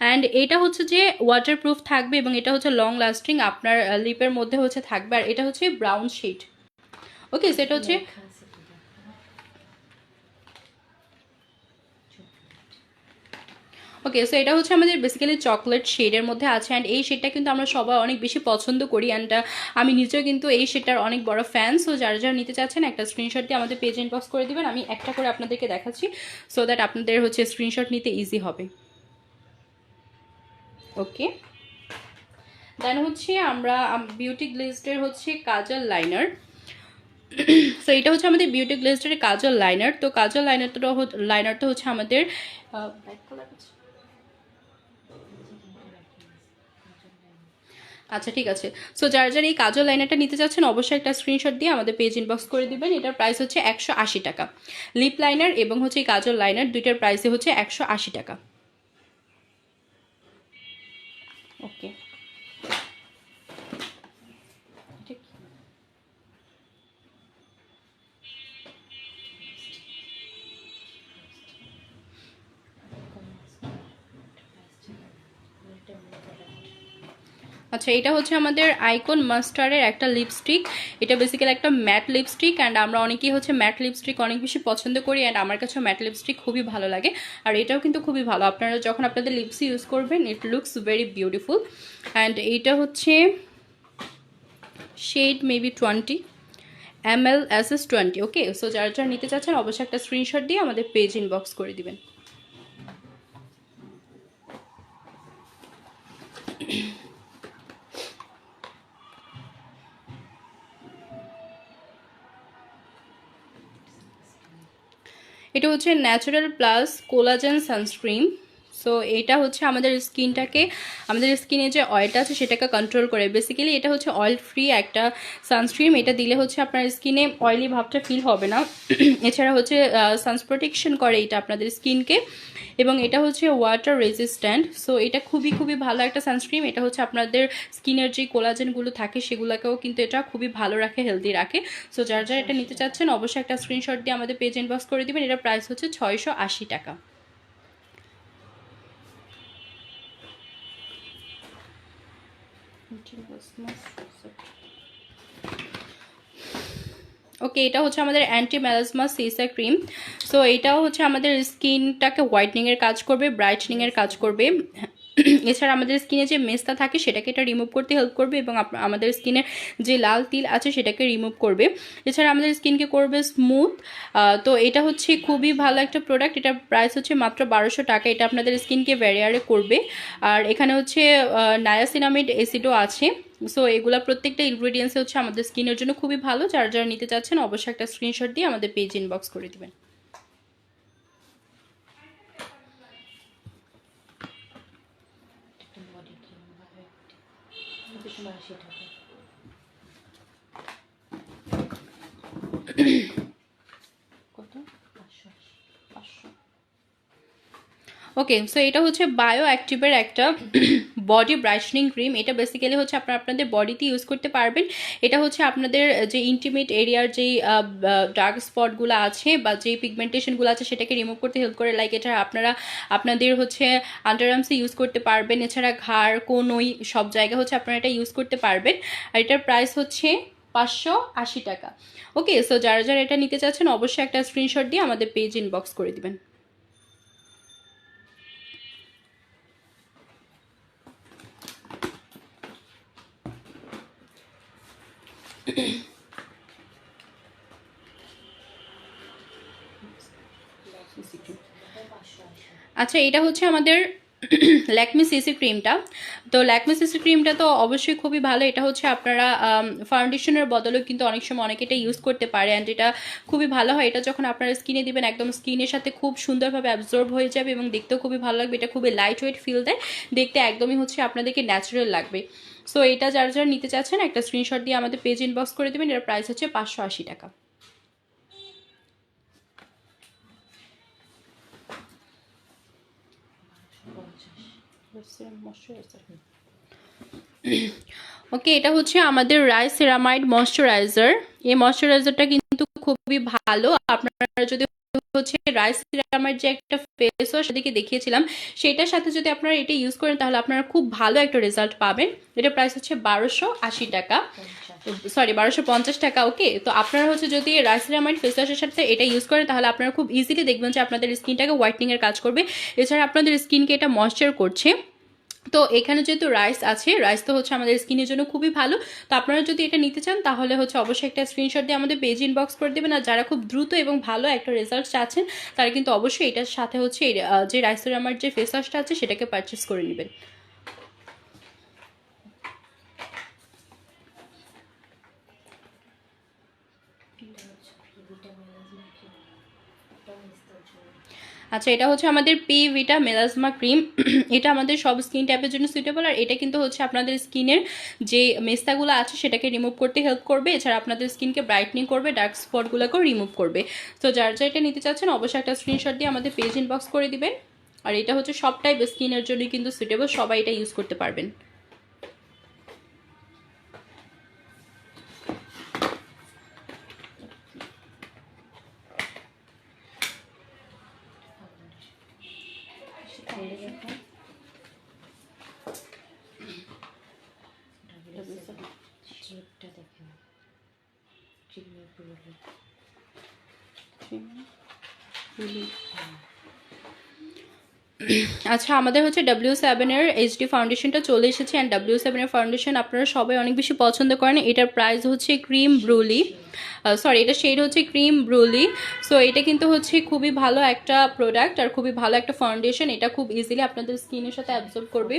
অ্যান্ড এটা হচ্ছে যে ওয়াটারপ্রুফ থাকবে এবং এটা হচ্ছে লং লাস্টিং আপনার লিপের মধ্যে হচ্ছে থাকবে। আর এটা হচ্ছে ব্রাউন শেড। ওকে, সেটা হচ্ছে ওকে, সো এটা হচ্ছে আমাদের বেসিক্যালি চকলেট শেডের মধ্যে আছে, অ্যান্ড এই শেডটা কিন্তু আমরা সবাই অনেক বেশি পছন্দ করি, অ্যান্ড আমি নিজেও কিন্তু এই শেডটার অনেক বড় ফ্যান। সো যারা যারা নিতে চাচ্ছেন একটা স্ক্রিনশট দিয়ে আমাদের পেজ ইনবক্স করে দিবেন, আমি একটা করে আপনাদেরকে দেখাচ্ছি সো দ্যাট আপনাদের হচ্ছে স্ক্রিনশট নিতে ইজি হবে। ওকে, দেন হচ্ছে আমরা বিউটি গ্লেজডের হচ্ছে কাজল লাইনার। সো এটা হচ্ছে আমাদের বিউটি গ্লেজডের কাজল লাইনার। তো কাজল লাইনারটা হচ্ছে আমাদের আচ্ছা ঠিক আছে। সো যারা যারা এই কাজল লাইনারটা নিতে চাচ্ছেন অবশ্যই একটা স্ক্রিনশট দিয়ে আমাদের পেজ ইনবক্স করে দিবেন। এটার প্রাইস হচ্ছে 180 টাকা। লিপ লাইনার এবং হচ্ছে এই কাজল লাইনার দুইটার প্রাইসে হচ্ছে 180 টাকা। ওকে, ঠিক। আচ্ছা, এটা হচ্ছে আমাদের আইকন মাস্টারের একটা লিপস্টিক। এটা বেসিক্যালি একটা ম্যাট লিপস্টিক, অ্যান্ড আমরা অনেকেই হচ্ছে ম্যাট লিপস্টিক অনেক বেশি পছন্দ করি, অ্যান্ড আমার কাছেও ম্যাট লিপস্টিক খুবই ভালো লাগে। আর এটাও কিন্তু খুবই ভালো, আপনারা যখন আপনাদের লিপস ইউজ করবেন it looks very beautiful. And এইটা হচ্ছে শেড মেবি 20 ml SS 20। ওকে, সো যারা যারা নিতে চাচ্ছেন অবশ্যই একটা স্ক্রিনশট দিয়ে আমাদের পেজ ইনবক্স করে দিবেন। এটা হচ্ছে natural plus collagen sunscreen. So এটা হচ্ছে আমাদের স্কিনে যে অয়েলটা আছে সেটাকে কন্ট্রোল করে। বেসিক্যালি এটা হচ্ছে অয়েল ফ্রি একটা সানস্ক্রিন। এটা দিলে হচ্ছে আপনার স্কিনে অয়েলি ভাবটা ফিল হবে না। এছাড়া হচ্ছে সানস প্রোটেকশন করে এটা আপনাদের স্কিনকে, এবং এটা হচ্ছে ওয়াটার রেজিস্ট্যান্ট। সো এটা খুবই খুবই ভালো একটা সানস্ক্রিন। এটা হচ্ছে আপনাদের স্কিনের যে কোলাজেনগুলো থাকে সেগুলোকেও কিন্তু এটা খুবই ভালো রাখে, হেলদি রাখে। সো যারা যারা এটা নিতে চাচ্ছেন অবশ্যই একটা স্ক্রিনশট দিয়ে আমাদের পেজ ইনবক্স করে দিবেন। এটা প্রাইস হচ্ছে 680 টাকা। ওকে, এটা হচ্ছে আমাদের অ্যান্টি মেলাসমা সিসা ক্রিম। সো এটাও হচ্ছে আমাদের স্কিনটাকে হোয়াইটনিংয়ের কাজ করবে, ব্রাইটনিংয়ের কাজ করবে। এছাড়া আমাদের স্কিনে যে মেস্তা থাকে সেটাকে এটা রিমুভ করতে হেল্প করবে, এবং আমাদের স্কিনের যে লাল তিল আছে সেটাকে রিমুভ করবে। এছাড়া আমাদের স্কিনকে করবে স্মুথ। তো এটা হচ্ছে খুবই ভালো একটা প্রোডাক্ট। এটার প্রাইস হচ্ছে মাত্র 1200 টাকা। এটা আপনাদের স্কিনকে ব্যারিয়ারে করবে। আর এখানে হচ্ছে নায়াসিনামিড অ্যাসিডও আছে। সো এগুলা প্রত্যেকটা ইনগ্রেডিয়েন্টস হচ্ছে আমাদের স্কিনের জন্য খুবই ভালো। যারা যারা নিতে চাচ্ছেন অবশ্যই একটা স্ক্রিনশট দিয়ে আমাদের পেজ ইনবক্স করে দিবেন। ওকে, সো এটা হচ্ছে বায়ো অ্যাক্টিভের একটা বডি ব্রাইটনিং ক্রিম। এটা বেসিক্যালি হচ্ছে আপনাদের বডিতে ইউজ করতে পারবেন। এটা হচ্ছে আপনাদের যে ইন্টিমেট এরিয়ার যেই ডার্ক স্পটগুলো আছে বা যে পিগমেন্টেশনগুলো আছে সেটাকে রিমুভ করতে হেল্প করে। লাইক এটা আপনাদের হচ্ছে আন্ডারআর্মসে ইউজ করতে পারবেন। এছাড়া ঘাড়, কোনই সব জায়গায় হচ্ছে আপনারা এটা ইউজ করতে পারবেন। আর এটার প্রাইস হচ্ছে 580 টাকা। ওকে, সো যারা যারা এটা নিতে চাচ্ছেন অবশ্যই একটা স্ক্রিনশট দিয়ে আমাদের পেজ ইনবক্স করে দিবেন। আচ্ছা, এটা হচ্ছে আমাদের ল্যাকমি সিসি ক্রিমটা। তো ল্যাকমি সিসি ক্রিমটা তো অবশ্যই খুবই ভালো। এটা হচ্ছে আপনারা ফাউন্ডেশনের বদলেও কিন্তু অনেক সময় অনেকে এটা ইউজ করতে পারে, অ্যান্ড এটা খুবই ভালো হয়। এটা যখন আপনারা স্কিনে দিবেন একদম স্কিনের সাথে খুব সুন্দরভাবে অ্যাবজর্ব হয়ে যাবে এবং দেখতেও খুবই ভালো লাগবে। এটা খুবই লাইট ওয়েট ফিল দেয়, দেখতে একদমই হচ্ছে আপনাদেরকে ন্যাচারাল লাগবে। সো এটা যারা যারা নিতে চাচ্ছেন একটা স্ক্রিনশট দিয়ে আমাদের পেজ ইনবক্স করে দেবেন। এর প্রাইস হচ্ছে 580 টাকা। ওকে, এটা হচ্ছে আমাদের রাইস সেরামাইড ময়শ্চারাইজার। এই ময়শ্চারাইজারটা কিন্তু খুবই ভালো। আপনারা যদি হচ্ছে রাইস সেরামাইড যে একটা ফেস ওয়াশ সেদিকে দেখিয়েছিলাম সেটার সাথে যদি আপনারা এটা ইউজ করেন তাহলে আপনারা খুব ভালো একটা রেজাল্ট পাবেন। এটার প্রাইস হচ্ছে 1280 টাকা। সরি 1250 টাকা। ওকে, তো আপনারা হচ্ছে যদি রাইসেরামাইড ফেস ওয়াশের সাথে এটা ইউজ করেন তাহলে আপনারা খুব ইজিলি দেখবেন যে আপনাদের স্কিনটাকে হোয়াইটনিংয়ের কাজ করবে, এছাড়া আপনাদের স্কিনকে এটা ময়েশ্চার করছে। তো এখানে যেহেতু রাইস আছে, রাইস তো হচ্ছে আমাদের স্কিনের জন্য খুবই ভালো। তো আপনারা যদি এটা নিতে চান তাহলে হচ্ছে অবশ্যই একটা স্ক্রিনশট দিয়ে আমাদের পেজ ইনবক্স করে দেবেন। আর যারা খুব দ্রুত এবং ভালো একটা রেজাল্ট চাচ্ছেন তারা কিন্তু অবশ্যই এটার সাথে হচ্ছে যে রাইসেরামার যে ফেস ওয়াশটা আছে সেটাকে পারচেস করে নেবেন। আচ্ছা, এটা হচ্ছে আমাদের পি ভিটা মেলাজমা ক্রিম। এটা আমাদের সব স্কিন টাইপের জন্য সুইটেবল, আর এটা কিন্তু হচ্ছে আপনাদের স্কিনের যে মেস্তাগুলো আছে সেটাকে রিমুভ করতে হেল্প করবে, এছাড়া আপনাদের স্কিনকে ব্রাইটনিং করবে, ডার্ক স্পটগুলোকেও রিমুভ করবে। তো যার যা এটা নিতে চাচ্ছেন অবশ্যই একটা স্ক্রিনশট দিয়ে আমাদের পেজ ইনবক্স করে দিবেন। আর এটা হচ্ছে সব টাইপ স্কিনের জন্যই কিন্তু সুইটেবল, সবাই এটা ইউজ করতে পারবেন। আচ্ছা, আমাদের হচ্ছে W7-এর এইচডি ফাউন্ডেশনটা চলে এসেছে, অ্যান্ড W7-এর ফাউন্ডেশন আপনারা সবাই অনেক বেশি পছন্দ করেন। এটার প্রাইস হচ্ছে ক্রিম ব্রুলি, সরি এটা শেড হচ্ছে ক্রিম ব্রুলি। সো এটা কিন্তু হচ্ছে খুবই ভালো একটা প্রোডাক্ট আর খুবই ভালো একটা ফাউন্ডেশন, এটা খুব ইজিলি আপনাদের স্কিনের সাথে অ্যাবজর্ব করবে।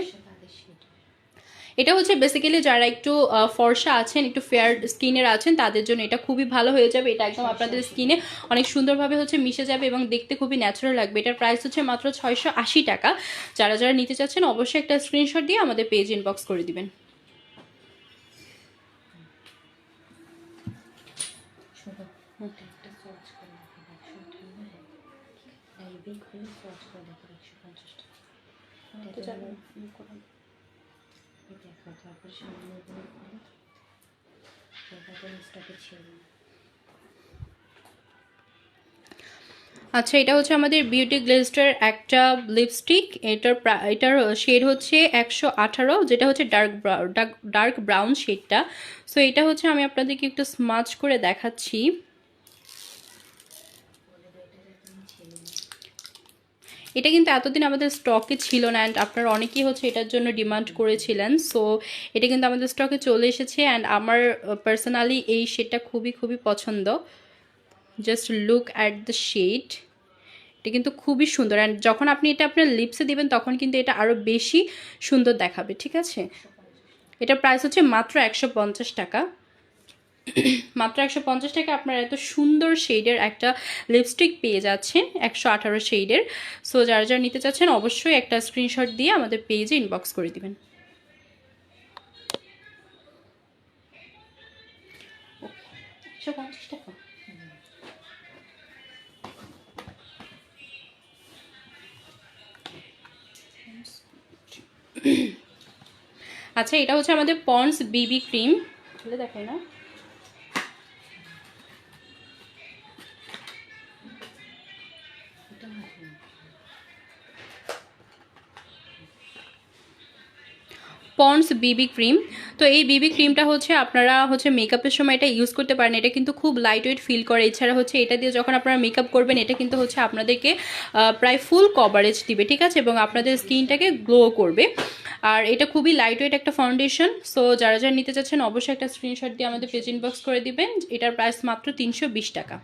এটা হচ্ছে বেসিক্যালি যারা একটু ফর্সা আছেন, একটু ফেয়ার স্কিনের আছেন তাদের জন্য এটা খুবই ভালো হয়ে যাবে। এটা একদম আপনাদের স্কিনে অনেক সুন্দরভাবে হচ্ছে মিশে যাবে এবং দেখতে খুবই ন্যাচারাল লাগবে। এটার প্রাইস হচ্ছে মাত্র 680 টাকা। যারা যারা নিতে চাচ্ছেন অবশ্যই একটা স্ক্রিনশট দিয়ে আমাদের পেজ ইনবক্স করে দিবেন। আচ্ছা, এটা হচ্ছে আমাদের বিউটি গ্লেজটার একটা লিপস্টিক। এটার শেড হচ্ছে 118, যেটা হচ্ছে ডার্ক ব্রাউন শেডটা। সো এটা হচ্ছে আমি আপনাদেরকে একটু স্মাচ করে দেখাচ্ছি। এটা কিন্তু এতদিন আমাদের স্টকে ছিল না, অ্যান্ড আপনারা অনেকেই হচ্ছে এটার জন্য ডিমান্ড করেছিলেন। সো এটা কিন্তু আমাদের স্টকে চলে এসেছে, অ্যান্ড আমার পার্সোনালি এই শেডটা খুবই খুবই পছন্দ। Just look at the shade, এটা কিন্তু খুবই সুন্দর, অ্যান্ড যখন আপনি এটা আপনার লিপসে দিবেন তখন কিন্তু এটা আরও বেশি সুন্দর দেখাবে। ঠিক আছে, এটার প্রাইস হচ্ছে মাত্র 150 টাকা। মাত্র 150 টাকা আপনারা এত সুন্দর শেডের একটা লিপস্টিক পেয়ে যাচ্ছেন, 118 শেডের। সো যারা যারা নিতে চাচ্ছেন অবশ্যই একটা স্ক্রিনশট দিয়ে আমাদের পেজে ইনবক্স করে দিবেন। আচ্ছা, এটা হচ্ছে আমাদের পন্ডস বিবি ক্রিম, খুলে দেখাই না। পন্ডস বিবি ক্রিম। তো এই বিবি ক্রিমটা হচ্ছে আপনারা হচ্ছে মেকআপের সময় এটা ইউজ করতে পারেন। এটা কিন্তু খুব লাইট ওয়েট ফিল করে, এছাড়া হচ্ছে এটা দিয়ে যখন আপনারা মেকআপ করবেন এটা কিন্তু হচ্ছে আপনাদেরকে প্রায় ফুল কভারেজ দিবে। ঠিক আছে, এবং আপনাদের স্কিনটাকে গ্লো করবে। আর এটা খুবই লাইট ওয়েট একটা ফাউন্ডেশন। সো যারা যারা নিতে চাচ্ছেন অবশ্যই একটা স্ক্রিনশট দিয়ে আমাদের পেজ ইনবক্স করে দিবেন। এটার প্রাইস মাত্র 320 টাকা।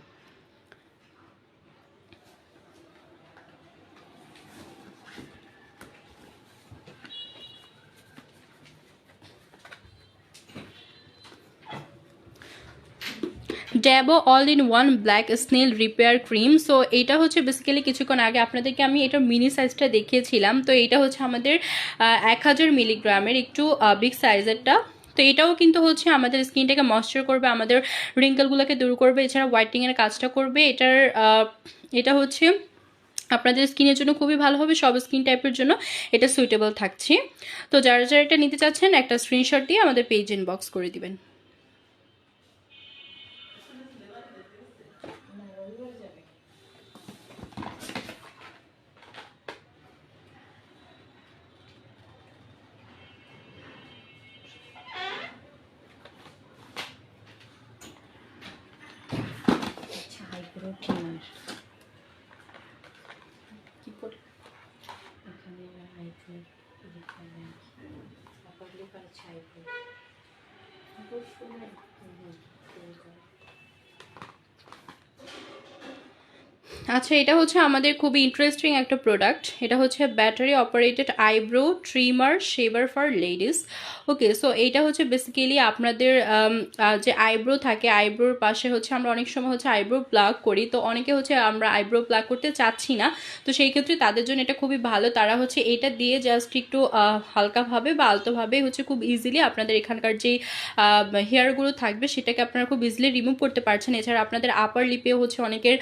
Dabo all in one black snail repair cream. So এটা হচ্ছে বেসিক্যালি কিছুক্ষণ আগে আপনাদেরকে আমি এটার মিনি সাইজটা দেখিয়েছিলাম। তো এটা হচ্ছে আমাদের 1000 মিলিগ্রামের একটু বিগ সাইজেরটা। তো এটাও কিন্তু হচ্ছে আমাদের স্কিনটাকে ময়েশ্চার করবে, আমাদের রিঙ্কেলগুলোকে দূর করবে, এছাড়া হোয়াইটনিংয়ের কাজটা করবে। এটা হচ্ছে আপনাদের স্কিনের জন্য খুবই ভালো হবে, সব স্কিন টাইপের জন্য এটা সুইটেবল থাকছে। তো যারা যারা এটা নিতে চাচ্ছেন একটা স্ক্রিনশট দিয়ে আমাদের পেজ ইনবক্স করে দিবেন। আচ্ছা, এটা হচ্ছে আমাদের খুবই ইন্টারেস্টিং একটা প্রোডাক্ট। এটা হচ্ছে battery operated eyebrow trimmer shaver for ladies. Okay, so এইটা হচ্ছে বেসিক্যালি আপনাদের যে আইব্রো থাকে, আইব্রোর পাশে হচ্ছে আমরা অনেক সময় হচ্ছে আইব্রো প্লাগ করি, তো অনেকে হচ্ছে আমরা আইব্রো প্লাগ করতে চাচ্ছি না, তো সেই ক্ষেত্রে তাদের জন্য এটা খুবই ভালো। তারা হচ্ছে এটা দিয়ে জাস্ট একটু হালকাভাবে বা আলতোভাবে হচ্ছে খুব ইজিলি আপনাদের এখানকার যেই হেয়ারগুলো থাকবে সেটাকে আপনারা খুব ইজিলি রিমুভ করতে পারছেন। এছাড়া আপনাদের আপার লিপেও হচ্ছে অনেকের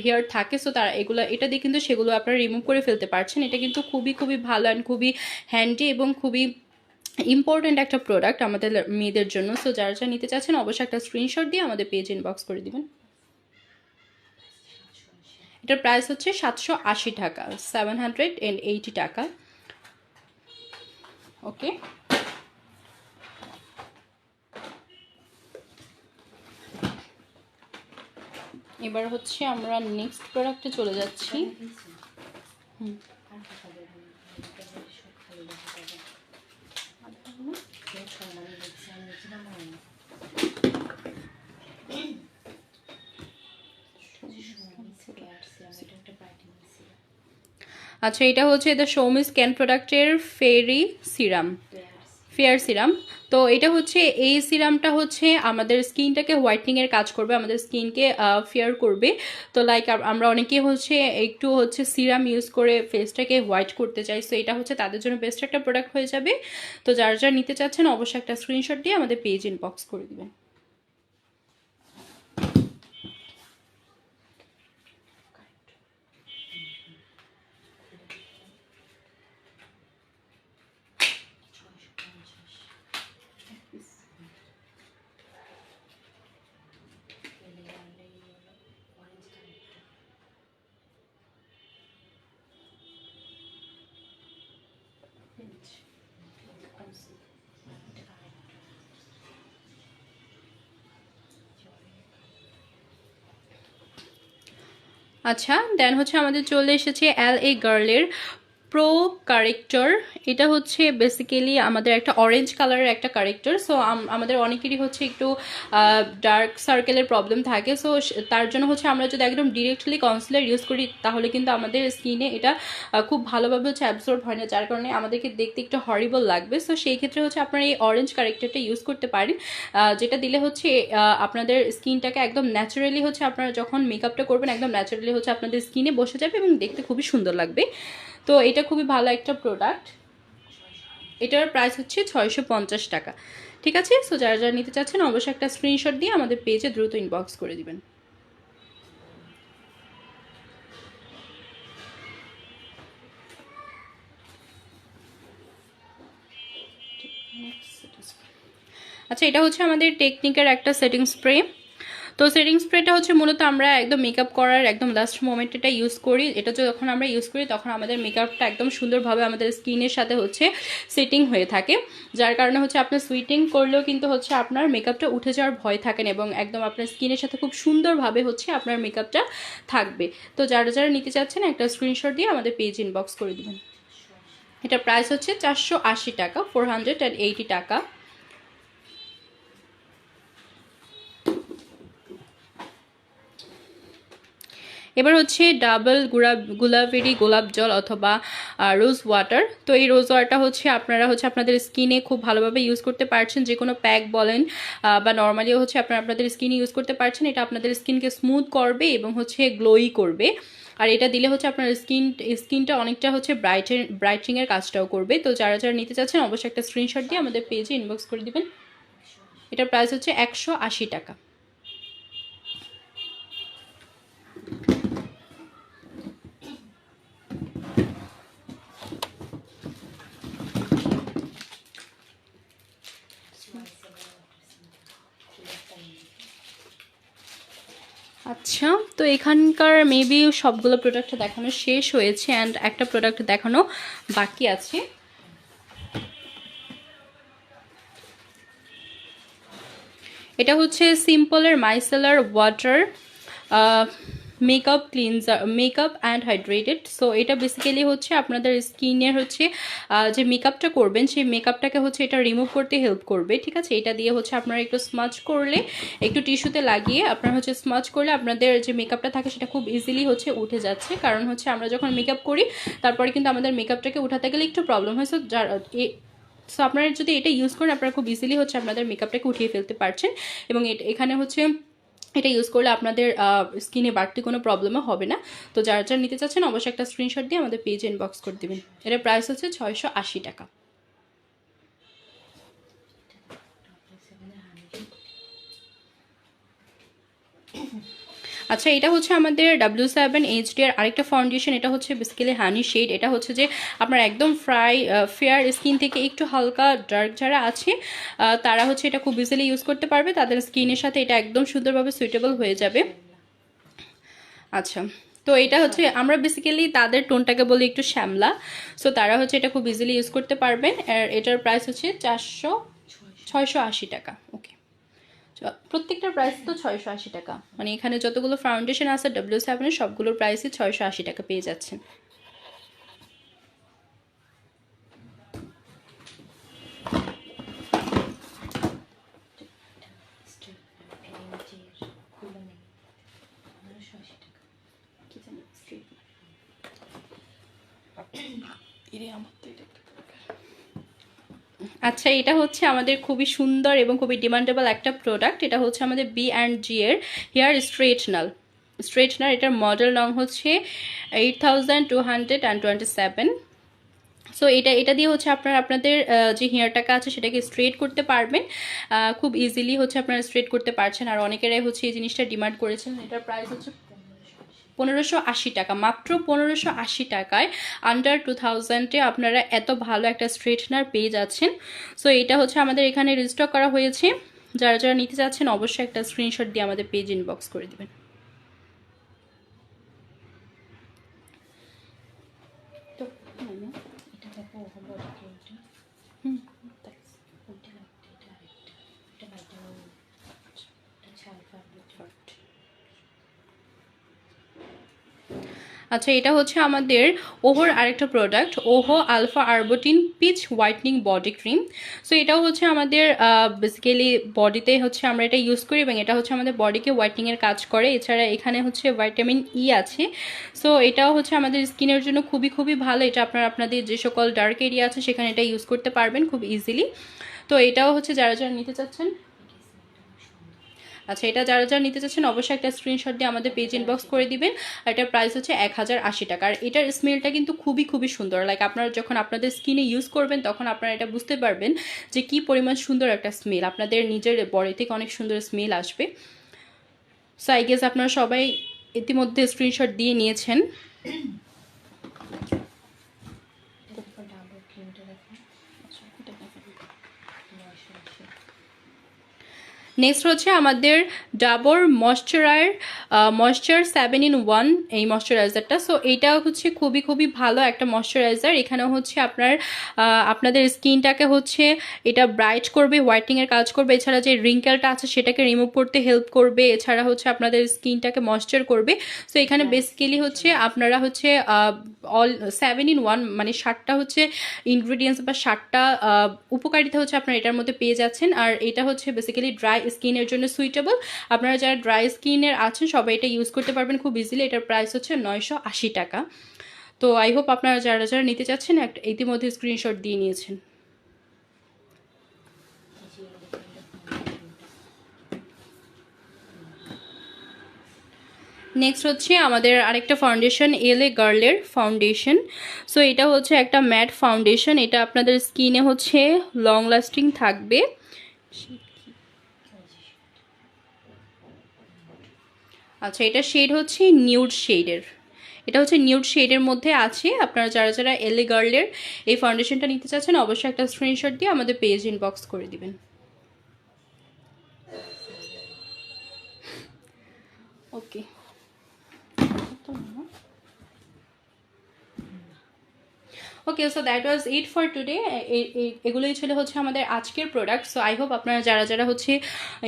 হেয়ার থাকে, সো তারা এটা দিয়ে কিন্তু সেগুলো আপনারা রিমুভ করে ফেলতে পারছেন। এটা কিন্তু খুবই খুবই ভালো অ্যান্ড খুবই হ্যান্ডি এবং খুবই ইম্পর্ট্যান্ট একটা প্রোডাক্ট আমাদের মেয়েদের জন্য। সো যারা যারা নিতে চাচ্ছেন অবশ্যই একটা স্ক্রিনশট দিয়ে আমাদের পেজ ইনবক্স করে দিবেন। এটার প্রাইস হচ্ছে 780 টাকা, 780 টাকা। ওকে, এবার হচ্ছে আমরা নেক্সট প্রোডাক্টে চলে যাচ্ছি। আচ্ছা, এটা হচ্ছে দ্য শৌমি স্ক্যান প্রোডাক্টের ফেয়ার সিরাম। তো এটা হচ্ছে এই সিরামটা হচ্ছে আমাদের স্কিনটাকে হোয়াইটনিংয়ের কাজ করবে, আমাদের স্কিনকে ফেয়ার করবে। তো লাইক আমরা অনেকে হচ্ছে একটু হচ্ছে সিরাম ইউজ করে ফেসটাকে হোয়াইট করতে চাই, সো এটা হচ্ছে তাদের জন্য বেস্ট একটা প্রোডাক্ট হয়ে যাবে। তো যারা যারা নিতে চাচ্ছেন অবশ্যই একটা স্ক্রিনশট দিয়ে আমাদের পেজ ইনবক্স করে দেবেন। আচ্ছা, দেন হচ্ছে আমাদের চলে এসেছে LA গার্লের প্রো কারেক্টর। এটা হচ্ছে বেসিক্যালি আমাদের একটা অরেঞ্জ কালারের একটা কারেক্টর। সো আমাদের অনেকেরই হচ্ছে একটু ডার্ক সার্কেলের প্রবলেম থাকে, সো তার জন্য হচ্ছে আমরা যদি একদম ডিরেক্টলি কনসিলার ইউজ করি তাহলে কিন্তু আমাদের স্কিনে এটা খুব ভালোভাবে হচ্ছে অ্যাবজর্ব হয় না, যার কারণে আমাদেরকে দেখতে একটু হরিবল লাগবে। সো সেই ক্ষেত্রে হচ্ছে আপনারা এই অরেঞ্জ কারেক্টরটা ইউজ করতে পারেন, যেটা দিলে হচ্ছে আপনাদের স্কিনটাকে একদম ন্যাচারালি হচ্ছে আপনারা যখন মেকআপটা করবেন একদম ন্যাচারালি হচ্ছে আপনাদের স্কিনে বসে যাবে এবং দেখতে খুবই সুন্দর লাগবে। তো এটা খুবই ভালো একটা প্রোডাক্ট। এটার প্রাইস হচ্ছে 650 টাকা। ঠিক আছে, সো যারা যারা নিতে চাচ্ছেন অবশ্যই একটা স্ক্রিনশট দিয়ে আমাদের পেজে দ্রুত ইনবক্স করে দিবেন। আচ্ছা, এটা হচ্ছে আমাদের টেকনিকের একটা সেটিং স্প্রে। তো সেটিং স্প্রেটা হচ্ছে মূলত আমরা একদম মেকআপ করার একদম লাস্ট মোমেন্টে এটা ইউজ করি। এটা যখন আমরা ইউজ করি তখন আমাদের মেকআপটা একদম সুন্দরভাবে আমাদের স্কিনের সাথে হচ্ছে সেটিং হয়ে থাকে, যার কারণে হচ্ছে আপনার সুইটিং করলেও কিন্তু হচ্ছে আপনার মেকআপটা উঠে যাওয়ার ভয় থাকে না এবং একদম আপনার স্কিনের সাথে খুব সুন্দরভাবে হচ্ছে আপনার মেকআপটা থাকবে। তো যারা যারা নিতে চাচ্ছেন একটা স্ক্রিনশট দিয়ে আমাদের পেজ ইনবক্স করে দেবেন। এটা প্রাইস হচ্ছে 480 টাকা, 480 টাকা। এবার হচ্ছে ডাবল গুলাবেরি গোলাপ জল অথবা রোজ ওয়াটার। তো এই রোজ ওয়াটারটা হচ্ছে আপনারা হচ্ছে আপনাদের স্কিনে খুব ভালোভাবে ইউজ করতে পারছেন, যে কোনো প্যাক বলেন বা নর্মালিও হচ্ছে আপনারা আপনাদের স্কিনে ইউজ করতে পারছেন। এটা আপনাদের স্কিনকে স্মুথ করবে এবং হচ্ছে গ্লোই করবে, আর এটা দিলে হচ্ছে আপনার স্কিনটা অনেকটা হচ্ছে ব্রাইটিংয়ের কাজটাও করবে। তো যারা যারা নিতে চাচ্ছেন অবশ্যই একটা স্ক্রিনশট দিয়ে আমাদের পেজে ইনবক্স করে দিবেন। এটার প্রাইস হচ্ছে 180 টাকা। আচ্ছা, তো এখানকার মেবি সবগুলো প্রোডাক্ট দেখানো শেষ হয়েছে অ্যান্ড একটা প্রোডাক্ট দেখানো বাকি আছে। এটা হচ্ছে সিম্পলের micellar water makeup cleanser, makeup and hydrated. So এটা বেসিক্যালি হচ্ছে আপনাদের স্কিনের হচ্ছে যে মেকআপটা করবেন সেই মেকআপটাকে হচ্ছে এটা রিমুভ করতে হেল্প করবে, ঠিক আছে। এটা দিয়ে হচ্ছে আপনারা একটু স্মাচ করলে, একটু টিস্যুতে লাগিয়ে আপনারা হচ্ছে স্মাচ করলে আপনাদের যে মেকআপটা থাকে সেটা খুব ইজিলি হচ্ছে উঠে যাচ্ছে। কারণ হচ্ছে আমরা যখন মেকআপ করি তারপরে কিন্তু আমাদের মেকআপটাকে উঠাতে গেলে একটু প্রবলেম হয়। সো আপনারা যদি এটা ইউজ করেন আপনারা খুব ইজিলি হচ্ছে আপনাদের মেকআপটাকে উঠিয়ে ফেলতে পারছেন। এবং এখানে হচ্ছে এটা ইউজ করলে আপনাদের স্কিনে বাড়তি কোনো প্রবলেমও হবে না। তো যারা যারা নিতে চাচ্ছেন অবশ্যই একটা স্ক্রিনশট দিয়ে আমাদের পেজে ইনবক্স করে দেবেন। এটার প্রাইস হচ্ছে 680 টাকা। আচ্ছা, এটা হচ্ছে আমাদের W7HD এর আরেকটা ফাউন্ডেশন। এটা হচ্ছে বেসিক্যালি হানি শেড। এটা হচ্ছে যে আপনার একদম ফেয়ার স্কিন থেকে একটু হালকা ডার্ক যারা আছে তারা হচ্ছে এটা খুব ইজিলি ইউজ করতে পারবে, তাদের স্কিনের সাথে এটা একদম সুন্দরভাবে সুইটেবল হয়ে যাবে। আচ্ছা, তো এটা হচ্ছে আমরা বেসিক্যালি তাদের টোনটাকে বলি একটু শ্যামলা। সো তারা হচ্ছে এটা খুব ইজিলি ইউজ করতে পারবেন। আর এটার প্রাইস হচ্ছে 680 টাকা। ওকে, প্রত্যেকটার প্রাইস তো 680 টাকা, মানে এখানে যতগুলো ফাউন্ডেশন আছে W7 এর সবগুলোর প্রাইসই 680 টাকা পেয়ে যাচ্ছেন। আচ্ছা, এটা হচ্ছে আমাদের খুবই সুন্দর এবং খুবই ডিমান্ডেবল একটা প্রোডাক্ট। এটা হচ্ছে আমাদের B&G এর হেয়ার স্ট্রেটনার। এটার মডেল রং হচ্ছে 8227। সো এটা দিয়ে হচ্ছে আপনারা আপনাদের যে হেয়ারটাকে আছে সেটাকে স্ট্রেট করতে পারবেন খুব ইজিলি, হচ্ছে আপনারা স্ট্রেট করতে পারছেন। আর অনেকেরাই হচ্ছে এই জিনিসটা ডিমান্ড করেছেন। এটার প্রাইস হচ্ছে 1580 টাকা, মাত্র 1580 টাকায় আন্ডার 2000-এ আপনারা এত ভালো একটা স্ট্রেটনার পেয়ে যাচ্ছেন। সো এটা হচ্ছে আমাদের এখানে রিস্টক করা হয়েছে। যারা যারা নিতে চাচ্ছেন অবশ্যই একটা স্ক্রিনশট দিয়ে আমাদের পেজ ইনবক্স করে দেবেন। আচ্ছা, এটা হচ্ছে আমাদের ওহোর আরেকটা প্রোডাক্ট, ওহো alpha arbutin peach whitening body cream. So এটাও হচ্ছে আমাদের বেসিক্যালি বডিতে হচ্ছে আমরা এটা ইউজ করি এবং এটা হচ্ছে আমাদের বডিকে হোয়াইটনিংয়ের কাজ করে। এছাড়া এখানে হচ্ছে ভিটামিন ই আছে। সো এটাও হচ্ছে আমাদের স্কিনের জন্য খুবই খুবই ভালো। এটা আপনারা আপনাদের যে সকল ডার্ক এরিয়া আছে সেখানে এটা ইউজ করতে পারবেন খুব ইজিলি। তো এটাও হচ্ছে যারা যারা নিতে চাচ্ছেন, আচ্ছা, এটা যারা যারা নিতে চাচ্ছেন অবশ্যই একটা স্ক্রিনশট দিয়ে আমাদের পেজ ইনবক্স করে দিবেন। আর এটার প্রাইস হচ্ছে 1080 টাকা। আর এটার স্মেলটা কিন্তু খুবই খুবই সুন্দর। লাইক আপনারা যখন আপনাদের স্কিনে ইউজ করবেন তখন আপনারা এটা বুঝতে পারবেন যে কি পরিমাণ সুন্দর একটা স্মেল, আপনাদের নিজের বডি থেকে অনেক সুন্দর স্মেল আসবে। সো আই গেস আপনারা সবাই ইতিমধ্যে স্ক্রিনশট দিয়ে নিয়েছেন। নেক্সট হচ্ছে আমাদের ডাবর ময়েশ্চার 7-in-1 এই ময়েশ্চারাইজারটা। সো এইটাও হচ্ছে খুবই খুবই ভালো একটা ময়েশ্চারাইজার। এখানেও হচ্ছে আপনাদের স্কিনটাকে হচ্ছে এটা ব্রাইট করবে, হোয়াইটনিংয়ের কাজ করবে। এছাড়া যে রিঙ্কেলটা আছে সেটাকে রিমুভ করতে হেল্প করবে। এছাড়া হচ্ছে আপনাদের স্কিনটাকে ময়েশ্চার করবে। সো এখানে বেসিক্যালি হচ্ছে আপনারা হচ্ছে 7-in-1 মানে 7টা হচ্ছে ইনগ্রিডিয়েন্টস বা 7টা উপকারিতা হচ্ছে আপনারা এটার মধ্যে পেয়ে যাচ্ছেন। আর এটা হচ্ছে বেসিক্যালি ড্রাই স্কিনের জন্য সুইটেবল। আপনারা যারা ড্রাই স্কিনের আছেন সবাই এটা ইউজ করতে পারবেন খুব ইজিলি। এটার প্রাইস হচ্ছে 980 টাকা। তো আই হোপ আপনারা যারা যারা নিতে চাচ্ছেন ইতিমধ্যে স্ক্রিনশট দিয়ে নিয়েছেন। নেক্সট হচ্ছে আমাদের আরেকটা ফাউন্ডেশন, এলএ গার্লের ফাউন্ডেশন। সো এটা হচ্ছে একটা ম্যাট ফাউন্ডেশন। এটা আপনাদের স্কিনে হচ্ছে লং লাস্টিং থাকবে। আচ্ছা, এটা শেড হচ্ছে নিউড শেডের। এটা হচ্ছে নিউড শেডের মধ্যে আছে। আপনারা যারা যারা এলএ গার্লের এই ফাউন্ডেশনটা নিতে চাচ্ছেন অবশ্যই একটা স্ক্রিনশট দিয়ে আমাদের পেজ ইনবক্স করে দিবেন। Okay, okay, so that was it for today. এগুলোই ছিল হচ্ছে আমাদের আজকের প্রোডাক্ট। সো আই হোপ আপনারা যারা যারা হচ্ছে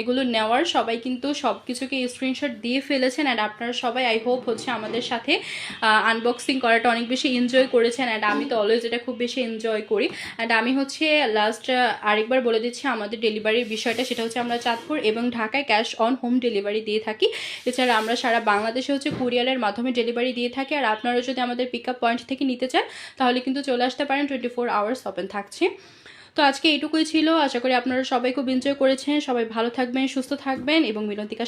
এগুলো নেওয়ার সবাই কিন্তু সব কিছুকে স্ক্রিনশট দিয়ে ফেলেছেন, অ্যান্ড আপনারা সবাই আই হোপ হচ্ছে আমাদের সাথে আনবক্সিং করাটা অনেক বেশি এনজয় করেছেন, অ্যান্ড আমি তো অলওয়েজ এটা খুব বেশি এনজয় করি। অ্যান্ড আমি হচ্ছে লাস্ট আরেকবার বলে দিচ্ছি আমাদের ডেলিভারির বিষয়টা, সেটা হচ্ছে আমরা চাঁদপুর এবং ঢাকায় ক্যাশ অন হোম ডেলিভারি দিয়ে থাকি। এছাড়া আমরা সারা বাংলাদেশে হচ্ছে কুরিয়ারের মাধ্যমে ডেলিভারি দিয়ে থাকি। আর আপনারা যদি আমাদের পিক আপ পয়েন্ট থেকে নিতে চান তাহলে কিন্তু চলে আসতে পারেন, 24 আওয়ার্স ওপেন থাকছে। তো আজকে এইটুকুই ছিল, আশা করি আপনারা সবাই খুব এনজয় করেছেন। সবাই ভালো থাকবেন, সুস্থ থাকবেন এবং মিলন্তিকা